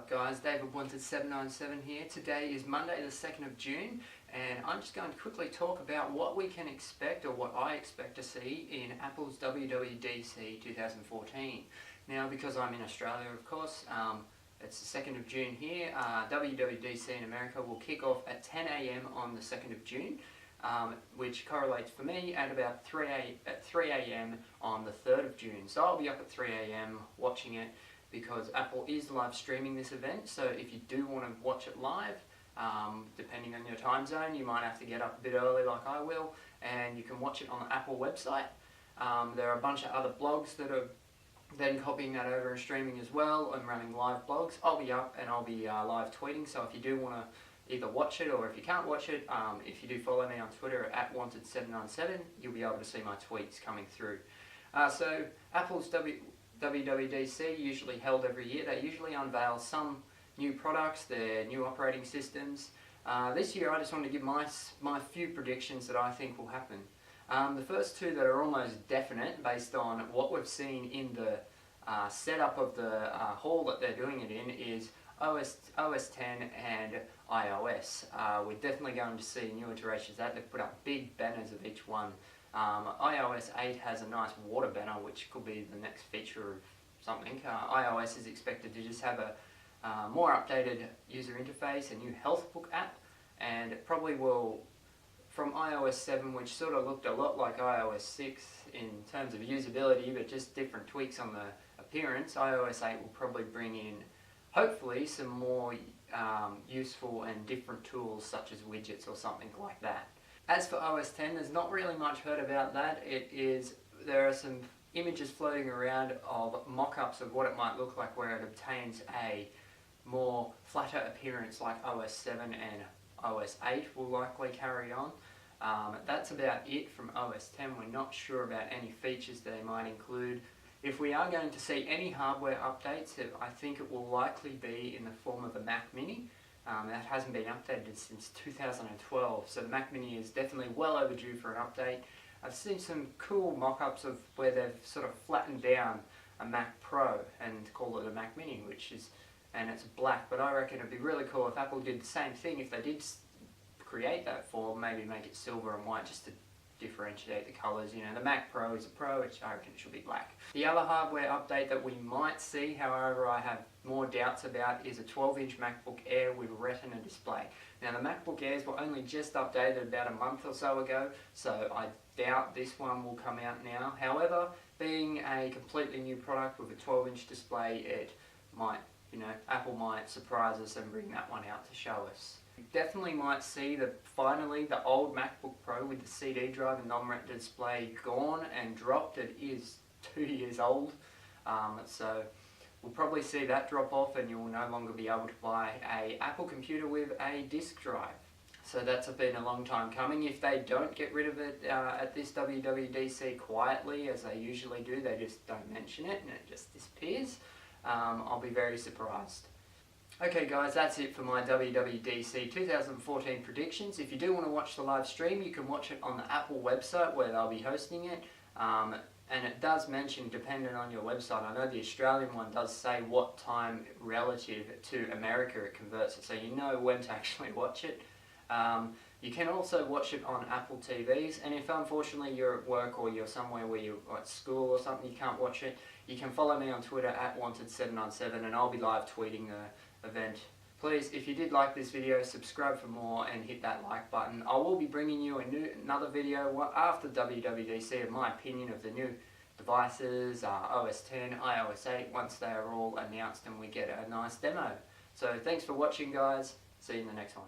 up guys, David wanted 797 here. Today is Monday the 2nd of June and I'm just going to quickly talk about what we can expect or what I expect to see in Apple's WWDC 2014. Now because I'm in Australia of course, it's the 2nd of June here, WWDC in America will kick off at 10 AM on the 2nd of June. Which correlates for me at about 3 AM on the 3rd of June. So I'll be up at 3 AM watching it because Apple is live streaming this event. So if you do want to watch it live, depending on your time zone, you might have to get up a bit early like I will, and you can watch it on the Apple website. There are a bunch of other blogs that are then copying that over and streaming as well and running live blogs. I'll be up and I'll be live tweeting, so if you do want to either watch it or if you can't watch it, if you do follow me on Twitter at wanted797, you'll be able to see my tweets coming through. So Apple's WWDC usually held every year. They usually unveil some new products, their new operating systems. This year I just wanted to give my few predictions that I think will happen. The first two that are almost definite based on what we've seen in the setup of the hall that they're doing it in is OS 10 and iOS. We're definitely going to see new iterations of that. They've put up big banners of each one. iOS 8 has a nice water banner which could be the next feature of something. iOS is expected to just have a more updated user interface, a new health book app, and it probably will, from iOS 7 which sort of looked a lot like iOS 6 in terms of usability but just different tweaks on the appearance, iOS 8 will probably bring in hopefully some more useful and different tools such as widgets or something like that. As for OS 10, there's not really much heard about that. There are some images floating around of mock-ups of what it might look like where it obtains a more flatter appearance like OS 7 and OS 8 will likely carry on. That's about it from OS 10. We're not sure about any features they might include. If we are going to see any hardware updates, I think it will likely be in the form of a Mac Mini. That hasn't been updated since 2012, so the Mac Mini is definitely well overdue for an update. I've seen some cool mock-ups of where they've sort of flattened down a Mac Pro and called it a Mac Mini, and it's black, but I reckon it'd be really cool if Apple did the same thing, if they did create that form, maybe make it silver and white just to differentiate the colours. You know, the Mac Pro is a Pro, which I reckon it should be black. The other hardware update that we might see, however I have more doubts about, is a 12-inch MacBook Air with Retina display. Now the MacBook Airs were only just updated about a month or so ago, so I doubt this one will come out now. However, being a completely new product with a 12-inch display, it might, Apple might surprise us and bring that one out to show us. Definitely might see finally the old MacBook Pro with the CD drive and non-retina display gone and dropped. It is 2 years old, so we'll probably see that drop off and you'll no longer be able to buy an Apple computer with a disk drive. So that's been a long time coming. If they don't get rid of it at this WWDC quietly, as they usually do, they just don't mention it and it just disappears, I'll be very surprised. Okay guys, that's it for my WWDC 2014 predictions. If you do want to watch the live stream, you can watch it on the Apple website where they'll be hosting it. And it does mention, depending on your website, I know the Australian one does say what time relative to America it converts it, so you know when to actually watch it. You can also watch it on Apple TVs, and if unfortunately you're at work or you're somewhere where you're at school or something, you can't watch it, you can follow me on Twitter at wanted797 and I'll be live tweeting the event. Please, if you did like this video, subscribe for more and hit that like button. I will be bringing you another video after WWDC of my opinion of the new devices, OS 10, iOS 8, once they are all announced and we get a nice demo. So thanks for watching guys, see you in the next one.